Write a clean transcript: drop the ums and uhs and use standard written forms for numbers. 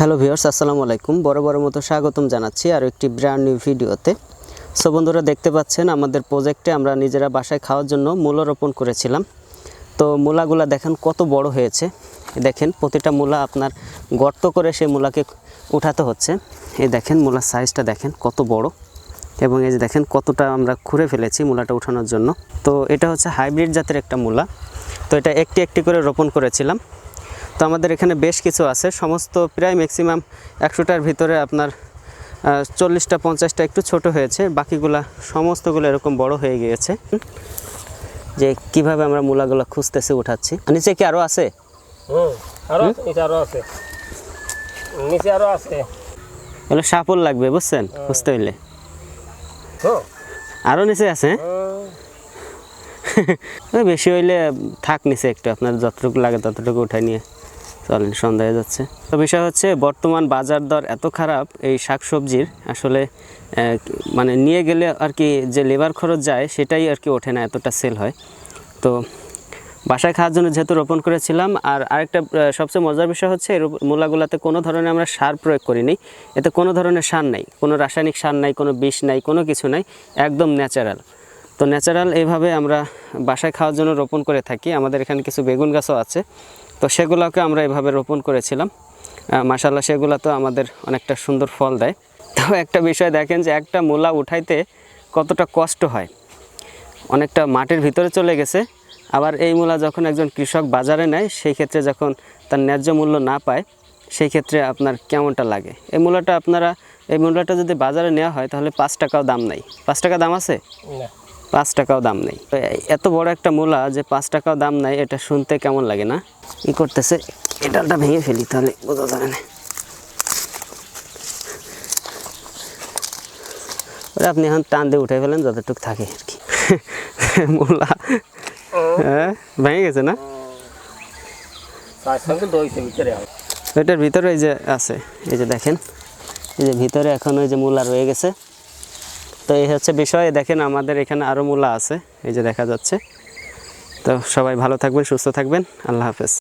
Hello viewers, আসসালামু আলাইকুম। বড় মতো স্বাগতম জানাচ্ছি আর একটি ব্র্যান্ড নিউ ভিডিওতে। সো বন্ধুরা, দেখতে পাচ্ছেন আমাদের প্রজেক্টে আমরা নিজেরা বাসায় খাওয়ার জন্য মূলা রোপণ করেছিলাম। তো মূলাগুলা দেখেন কত বড় হয়েছে। দেখেন প্রতিটা মূলা আপনার গর্ত করে সেই মূলাকে উঠাতে হচ্ছে। এই দেখেন মূলার সাইজটা দেখেন কত বড়, এবং এই যে দেখেন কতটা আমরা খুঁড়ে ফেলেছি মূলাটা উঠানোর জন্য। তো এটা হচ্ছে হাইব্রিড জাতের একটা মূলা। তো এটা একটি একটি করে রোপণ করেছিলাম। তো আমাদের এখানে বেশ কিছু আছে, সমস্ত প্রায় ম্যাক্সিমাম 100টার ভিতরে আপনার 40টা 50টা একটু ছোট হয়েছে, বাকিগুলা সমস্তগুলো এরকম বড় হয়ে গিয়েছে। যে কিভাবে আমরা মূলাগুলো খুঁজতেছি উঠাচ্ছি। নিচে কি আরও আছে? নিচে আরো আছে। এগুলো সাপল লাগবে বুঝছেন, খুঁজতে হইলে। আরও নিচে আছে, বেশি হইলে থাক নিচে একটু, আপনার যতটুকু লাগে ততটুকু উঠাই নিয়ে চলেন, সন্ধ্যা হয়ে যাচ্ছে। তো বিষয় হচ্ছে বর্তমান বাজার দর এত খারাপ এই শাকসবজির, আসলে মানে নিয়ে গেলে আর কি যে লেবার খরচ যায় সেটাই আর কি ওঠে না, এতটা সেল হয়। তো বাসায় খাওয়ার জন্য যেহেতু রোপণ করেছিলাম। আর আরেকটা সবচেয়ে মজার বিষয় হচ্ছে এই মূলাগুলাতে কোনো ধরনের আমরা সার প্রয়োগ করিনি। এতে কোনো ধরনের সার নাই, কোনো রাসায়নিক সার নাই, কোনো বিষ নাই, কোনো কিছু নাই, একদম ন্যাচারাল। তো ন্যাচারাল এইভাবে আমরা বাসায় খাওয়ার জন্য রোপণ করে থাকি। আমাদের এখানে কিছু বেগুন গাছও আছে, তো সেগুলোকে আমরা এভাবে রোপণ করেছিলাম। মাশাআল্লাহ সেগুলো তো আমাদের অনেকটা সুন্দর ফল দেয়। তো একটা বিষয় দেখেন যে একটা মূলা উঠাইতে কতটা কষ্ট হয়, অনেকটা মাটির ভিতরে চলে গেছে। আবার এই মূলা যখন একজন কৃষক বাজারে নেয়, সেই ক্ষেত্রে যখন তার ন্যায্য মূল্য না পায়, সেই ক্ষেত্রে আপনার কেমনটা লাগে। এই মূলাটা যদি বাজারে নেওয়া হয় তাহলে 5 টাকাও দাম নাই। 5 টাকা দাম আছে? 5 টাকাও দাম নেই। এত বড় একটা মূলা যে 5 টাকাও দাম নাই, এটা শুনতে কেমন লাগে না? কি করতেছে, এই ডালটা ভেঙে ফেলি তাহলে বোঝা যাবে না। আপনি এখন টান দিয়ে উঠে ফেলেন যতটুকু থাকে আর কি। মূলা হ্যাঁ ভেঙে গেছে না? এটার ভিতরে এই যে আছে, এই যে দেখেন, এই যে ভিতরে এখন ওই যে মূলা রয়ে গেছে। তো এই হচ্ছে বিষয়। দেখেন আমাদের এখানে আরও মূলা আছে, এই যে দেখা যাচ্ছে। তো সবাই ভালো থাকবেন, সুস্থ থাকবেন, আল্লাহ হাফেজ।